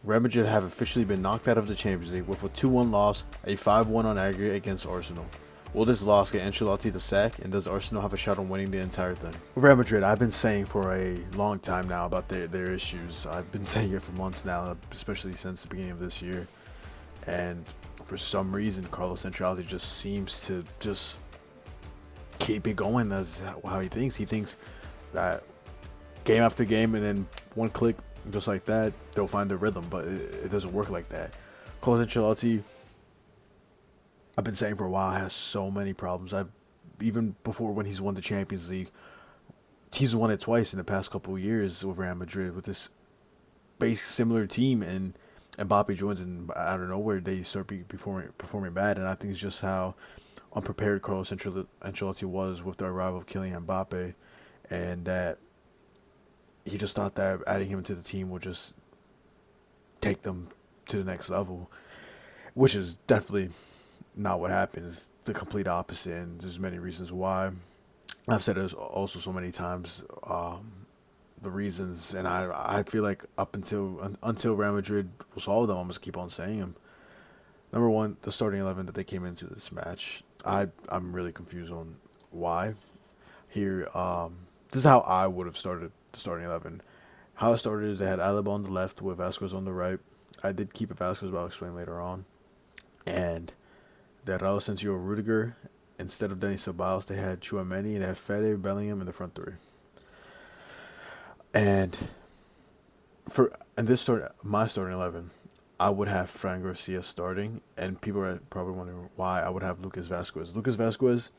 Real Madrid have officially been knocked out of the Champions League with a 2-1 loss, a 5-1 on aggregate against Arsenal. Will this loss get Ancelotti the sack, and does Arsenal have a shot on winning the entire thing? With Real Madrid, I've been saying for a long time now about their issues. I've been saying it for months now, especially since the beginning of this year. And for some reason, Carlos Ancelotti just seems to just keep it going. That's how he thinks. He thinks that game after game, and then one click, just like that, they'll find their rhythm. But it doesn't work like that. Carlos Ancelotti, I've been saying for a while, has so many problems. Even before when he's won the Champions League, he's won it twice in the past couple of years with Real Madrid with this base similar team, and Mbappe joins, and out of nowhere they start performing bad. And I think it's just how unprepared Carlos Ancelotti was with the arrival of Kylian Mbappe, and that he just thought that adding him to the team would just take them to the next level, which is definitely not what happened. It's the complete opposite, and there's many reasons why. I've said it also so many times, the reasons, and I feel like up until Real Madrid will solve them, I'm just keep on saying them. Number one, the starting 11 that they came into this match, I'm really confused on why. Here, this is how I would have started the starting 11. How it started is they had Alaba on the left with Vasquez on the right. I did keep it Vasquez, but I'll explain later on. And they had Raul Asensio, Rudiger. Instead of Denis Ceballos, they had Tchouaméni, and they had Fede, Bellingham in the front three. And my starting 11, I would have Fran Garcia starting, and people are probably wondering why I would have Lucas Vasquez. Lucas Vasquez,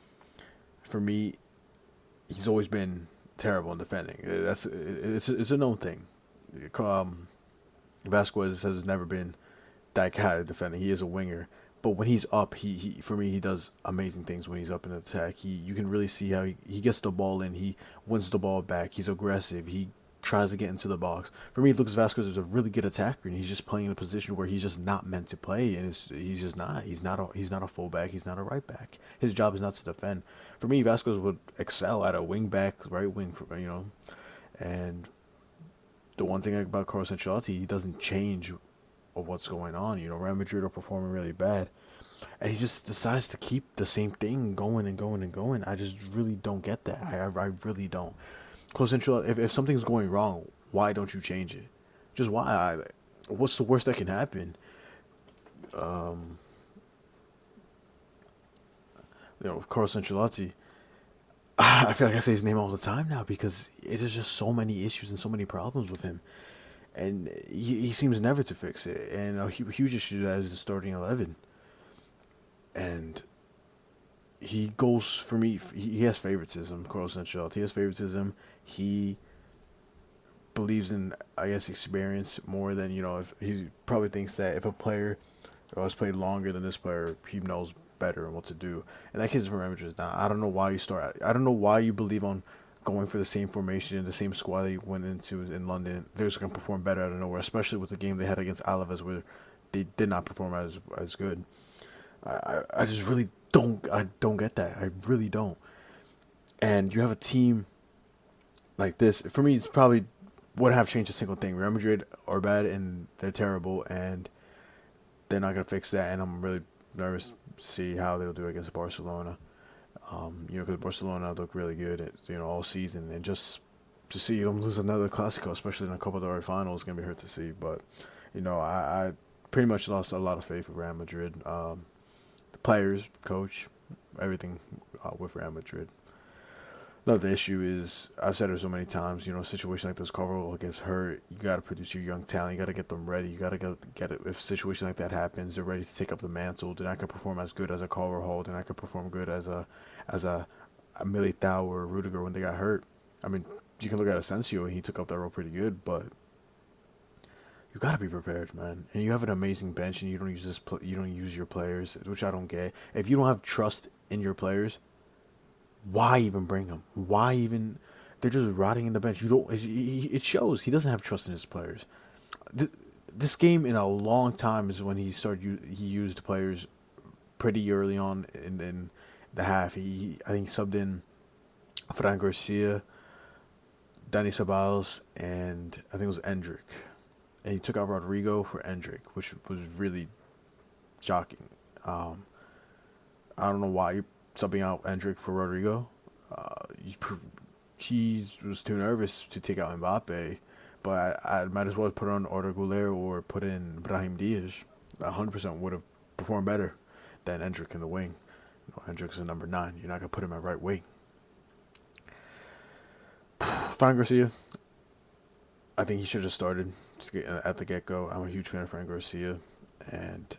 for me, he's always been terrible in defending. It's a known thing. Vasquez has never been that guy at defending. He is a winger, but when he's up, he for me, he does amazing things when he's up in attack. You can really see how he gets the ball in. He wins the ball back. He's aggressive. He tries to get into the box. For me, Lucas Vasquez is a really good attacker, and he's just playing in a position where he's just not meant to play, and he's just not. He's not a fullback. He's not a right back. His job is not to defend. For me, Vasquez would excel at a wing back, right wing, and the one thing about Carlos Ancelotti, he doesn't change of what's going on. Real Madrid are performing really bad, and he just decides to keep the same thing going and going and going. I just really don't get that. I really don't. Carlos Ancelotti, if something's going wrong, why don't you change it? Just why? What's the worst that can happen? With Carlos Ancelotti, I feel like I say his name all the time now because it is just so many issues and so many problems with him, and he seems never to fix it. And a huge issue that is the starting 11, and he goes, for me, he has favoritism. Carlos Ancelotti, he has favoritism. He believes in, I guess, experience more than, if he probably thinks that if a player has played longer than this player, he knows better and what to do. And that kid's from Real Madrid now. I don't know why you start. I don't know why you believe on going for the same formation and the same squad that you went into in London. They're just going to perform better out of nowhere, especially with the game they had against Alaves where they did not perform as good. I just really don't get that. I really don't. And you have a team like this. For me, it's probably wouldn't have changed a single thing. Real Madrid are bad and they're terrible, and they're not gonna fix that. And I'm really nervous to see how they'll do against Barcelona. Because Barcelona look really good, all season, and just to see them lose another Classico, especially in a Copa del Rey final, is gonna be hard to see. But I pretty much lost a lot of faith with Real Madrid. The players, coach, everything with Real Madrid. Another issue is, I've said it so many times, a situation like this, Carvalho gets hurt, you got to produce your young talent, you got to get them ready, you got to get it. If a situation like that happens, they're ready to take up the mantle. They're not going to perform as good as a Carvalho, they're not going to perform good as a Militao or a Rudiger when they got hurt. I mean, you can look at Asensio, and he took up that role pretty good, but you got to be prepared, man. And you have an amazing bench, and you don't use your players, which I don't get. If you don't have trust in your players, why even bring them? Why even? They're just rotting in the bench. It shows he doesn't have trust in his players. This game in a long time is when he used players pretty early on in the half. I think he subbed in Fran Garcia, Dani Ceballos, and I think it was Endrick. and he took out Rodrygo for Endrick, which was really shocking. Um, I don't know why you're subbing out Endrick for Rodrygo. He was too nervous to take out Mbappe, but I might as well put on Arda Güler or put in Brahim Diaz. 100% would have performed better than Endrick in the wing. You know, Endrick's a number 9. You're not going to put him at right wing. Fran Garcia, I think he should have started at the get-go. I'm a huge fan of Fran Garcia, and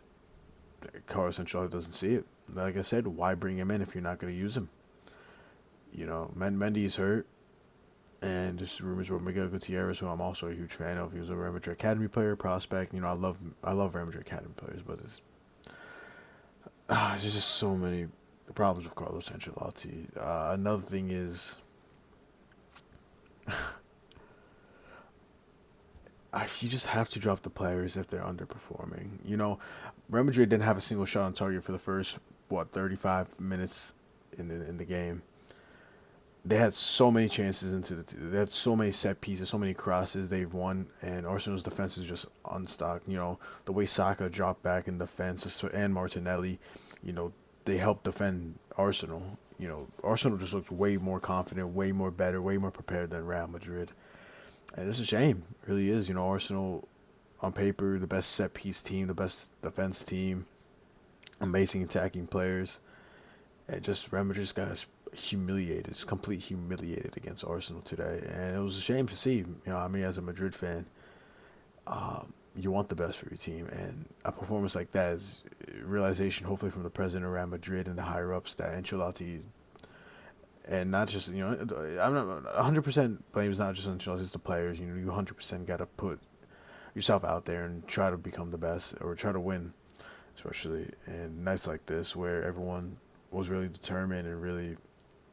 Carlos Ancelotti doesn't see it. Like I said, why bring him in if you're not going to use him? You know, Mendy's hurt, and there's rumors with Miguel Gutierrez, who I'm also a huge fan of. He was a Real Madrid Academy player, prospect. You know, I love Real Madrid Academy players, but there's just so many problems with Carlos Ancelotti. Another thing is, you just have to drop the players if they're underperforming. You know, Real Madrid didn't have a single shot on target for the first 35 minutes in the game. They had so many chances they had so many set pieces, so many crosses they've won, and Arsenal's defense is just unstocked. You know, the way Saka dropped back in defense and Martinelli, you know, they helped defend Arsenal. You know, Arsenal just looked way more confident, way more better, way more prepared than Real Madrid. And it's a shame. It really is. You know, Arsenal, on paper, the best set piece team, the best defense team, amazing attacking players. And just Real Madrid just got humiliated, just completely humiliated against Arsenal today. And it was a shame to see. You know, I mean, as a Madrid fan, you want the best for your team. And a performance like that is a realization, hopefully, from the president of Real Madrid and the higher-ups that Ancelotti, and not just, you know, I'm not 100% blame is not just on Ancelotti, it's the players. You know, you 100% got to put yourself out there and try to become the best or try to win, especially in nights like this where everyone was really determined and really,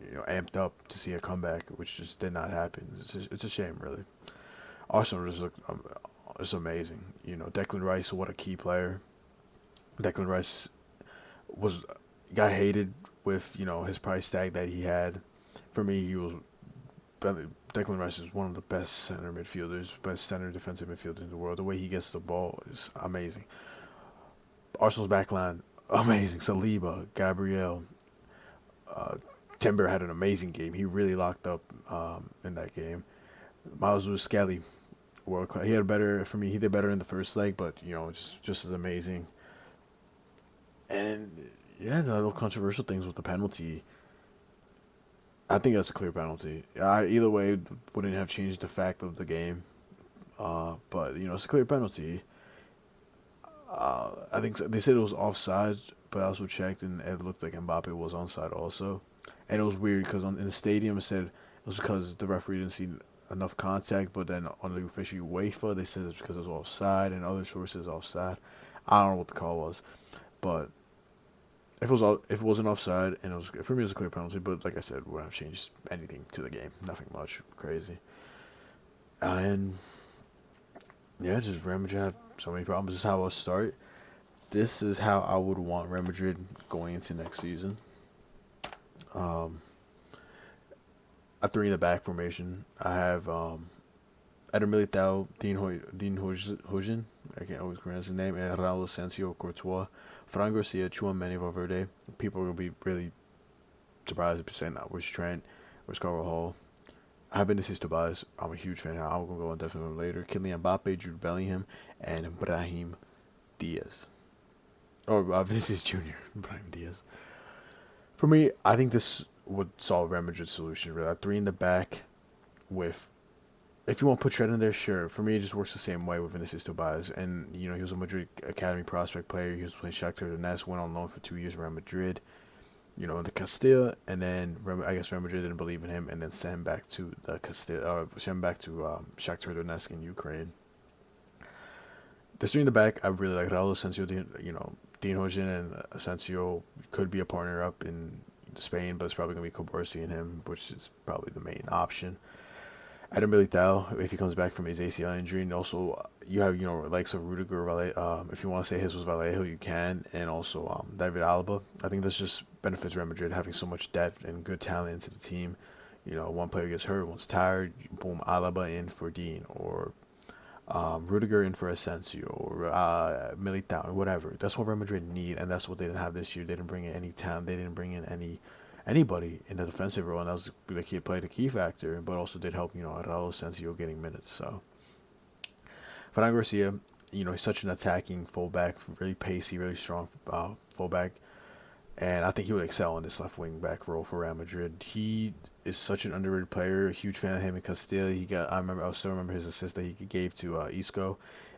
you know, amped up to see a comeback, which just did not happen. It's a shame, really. Arsenal just looked it's amazing. You know, Declan Rice, what a key player. Declan Rice got hated with, you know, his price tag that he had. For me, Declan Rice is one of the best center midfielders, best center defensive midfielders in the world. The way he gets the ball is amazing. Arsenal's backline, amazing. Saliba, Gabriel, Timber had an amazing game. He really locked up in that game. Miles Lewis-Skelly, world class. He did better in the first leg, but, you know, just as amazing. And yeah, the little controversial things with the penalty. I think that's a clear penalty. Either way, wouldn't have changed the fact of the game. But, you know, it's a clear penalty. I think they said it was offside, but I also checked and it looked like Mbappe was onside also. And it was weird because in the stadium it said it was because the referee didn't see enough contact, but then on the official UEFA they said it's because it was offside, and other sources offside. I don't know what the call was, but if it wasn't offside, and for me it was a clear penalty. But like I said, we wouldn't have changed anything to the game. Nothing much crazy. And yeah, just Real Madrid have so many problems. This is how I'll start. This is how I would want Real Madrid going into next season. A 3 in the back formation. I have Eder Militao, Dean Huijsen, I can't always pronounce his name, and Raul Asensio, Courtois, Fran Garcia, Tchouaméni, Valverde. People are going to be really surprised if you're saying that. Where's Trent? Where's Carvajal Hall? I have Vinicius Tobias. I'm a huge fan. I'm going to go on definitely later. Kylian Mbappe, Jude Bellingham, and Brahim Diaz. Or Vinicius Jr., Brahim Diaz. For me, I think this would solve Real Madrid's solution. Really, 3 in the back with, if you want to put Trent in there, sure. For me, it just works the same way with Vinicius Tobias. And, you know, he was a Madrid Academy prospect player. He was playing Shakhtar Donetsk, went on loan for 2 years around Madrid, you know, in the Castilla. And then I guess Real Madrid didn't believe in him and then sent him back to the Castilla, sent him back to Shakhtar Donetsk in Ukraine. The 3 in the back, I really like Raul Asensio, you know, Dean Huijsen and Asensio could be a partner up in Spain, but it's probably going to be Kobarsi and him, which is probably the main option. Eder Militao, if he comes back from his ACL injury, and also you have, you know, likes of Rudiger, if you want to say his was Vallejo, you can, and also David Alaba. I think this just benefits Real Madrid having so much depth and good talent into the team. You know, one player gets hurt, one's tired, boom, Alaba in for Dean, or Rudiger in for Asensio or Militao, whatever. That's what Real Madrid need, and that's what they didn't have this year. They didn't bring in any talent. They didn't bring in anybody in the defensive role, and that was the key played a key factor, but also did help Raul Asensio getting minutes. So Fernando Garcia, he's such an attacking fullback, really pacey, really strong fullback. And I think he would excel in this left wing back role for Real Madrid. He is such an underrated player. A huge fan of him in Castilla. I still remember his assist that he gave to Isco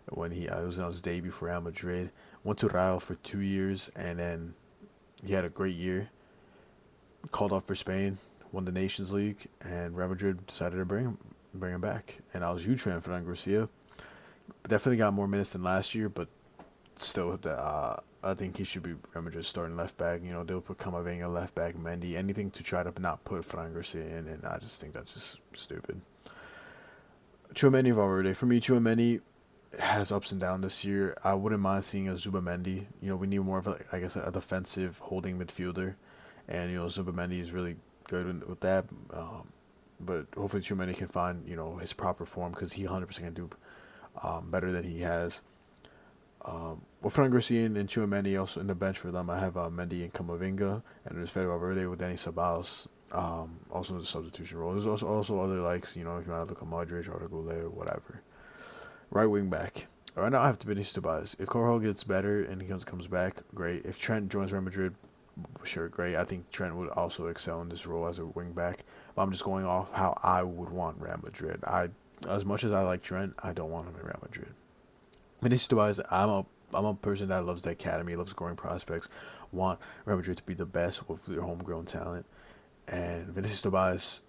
when he it was on his debut for Real Madrid. Went to Real for 2 years, and then he had a great year. Called off for Spain, won the Nations League, and Real Madrid decided to bring him back. And I was a huge fan of Fernando Garcia. Definitely got more minutes than last year, but still, I think he should be Real Madrid's starting left back. They'll put Camavinga left back, Mendy, anything to try to not put Fran Garcia in, and I just think that's just stupid. Tchouaméni, Valverde. For me, Tchouaméni has ups and downs this year. I wouldn't mind seeing a Zubamendi. We need more of a defensive holding midfielder, and Zubamendi is really good with that. But hopefully Tchouaméni can find his proper form, because he 100% can do better than he has. With Fran Garcia and Tchouaméni also in the bench for them, I have Mendy and Camavinga, and there's Fede Valverde with Dani Ceballos, also in the substitution role. There's also other likes, if you want to look at Modric, Rodrygo, or whatever. Right wing back. Right now I have Vinicius Tobias. If Carvajal gets better and he comes back, great. If Trent joins Real Madrid, sure, great. I think Trent would also excel in this role as a wing back. But I'm just going off how I would want Real Madrid. As much as I like Trent, I don't want him in Real Madrid. Vinicius Tobias, I'm a person that loves the academy, loves growing prospects, want Real Madrid to be the best with their homegrown talent. And Vinicius Tobias,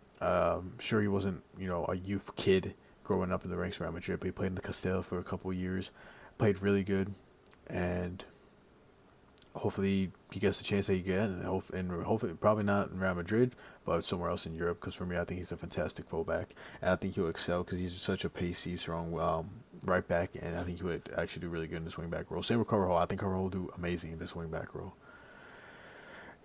sure he wasn't, a youth kid growing up in the ranks of Real Madrid, but he played in the Castilla for a couple of years, played really good, and hopefully he gets the chance that he gets, and hopefully probably not in Real Madrid, but somewhere else in Europe. Because for me, I think he's a fantastic fullback, and I think he'll excel because he's such a pacey, strong right back, and I think he would actually do really good in this wing back role. Same with Carvajal. I think Carvajal will do amazing in this wing back role.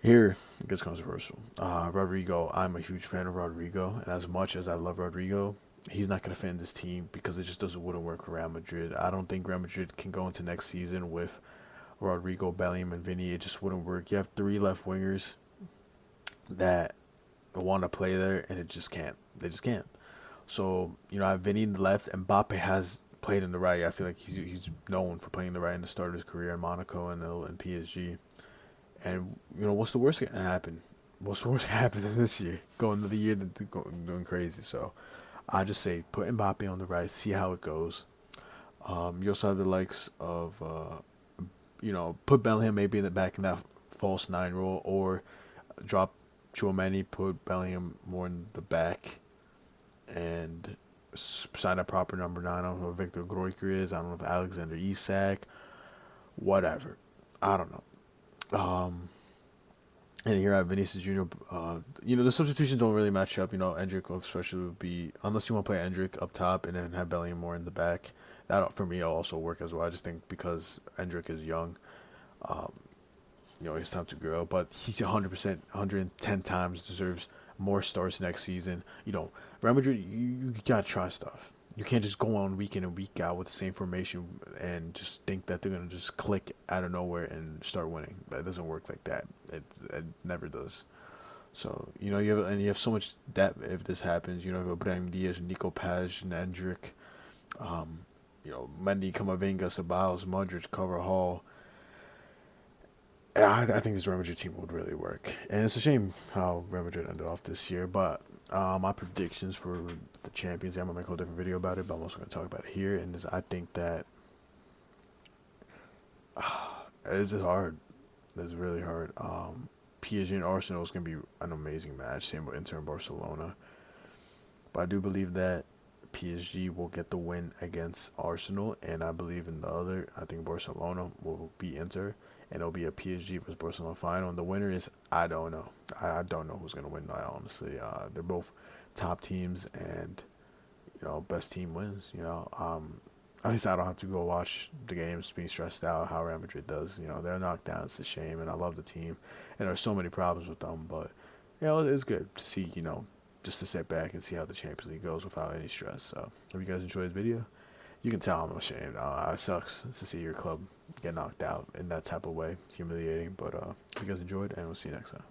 Here, it gets controversial. Rodrygo, I'm a huge fan of Rodrygo, and as much as I love Rodrygo, he's not going to fit in this team because it just wouldn't work for Real Madrid. I don't think Real Madrid can go into next season with Rodrygo, Bellingham, and Vini. It just wouldn't work. You have 3 left wingers that want to play there, and it just can't. They just can't. So, I have Vini in the left, and Mbappe has played in the right. I feel like he's known for playing the right in the start of his career in Monaco and PSG. And, what's the worst going to happen? What's the worst going to happen in this year? Going into the year that doing crazy. So, I just say put Mbappe on the right, see how it goes. You also have the likes of, put Bellingham maybe in the back in that false 9 role, or drop Tchouaméni, put Bellingham more in the back, and sign a proper number 9. I don't know if Victor Groiker is. I don't know if Alexander Isak. Whatever. I don't know. And here I have Vinicius Jr. The substitutions don't really match up. Endrick especially would be, unless you want to play Endrick up top and then have Bellingham more in the back. That, for me, will also work as well. I just think because Endrick is young, it's time to grow. But he's 100%, 110 times deserves more starts next season. Real Madrid, you got to try stuff. You can't just go on week in and week out with the same formation and just think that they're going to just click out of nowhere and start winning. That doesn't work like that. It never does. So, you have so much depth if this happens. You have Brahim Diaz, Nico Paz, Endrick, Mendy, Camavinga, Ceballos, Modric, Carvajal. I think this Real Madrid team would really work. And it's a shame how Real Madrid ended off this year. But my predictions for the Champions, I'm going to make a whole different video about it, but I'm also going to talk about it here. And I think that it's just hard. It's really hard. PSG and Arsenal is going to be an amazing match. Same with Inter and Barcelona. But I do believe that PSG will get the win against Arsenal, and I believe in the other. I think Barcelona will beat Inter, and it'll be a PSG versus Barcelona final. And the winner is, I don't know. I don't know who's going to win, honestly. They're both top teams, and, best team wins, At least I don't have to go watch the games being stressed out how Real Madrid does. They're knocked down. It's a shame, and I love the team. And there are so many problems with them, but, it's good to see, just to sit back and see how the Champions League goes without any stress. So, hope you guys enjoyed this video. You can tell I'm ashamed. It sucks to see your club get knocked out in that type of way. Humiliating. But if you guys enjoyed, and we'll see you next time.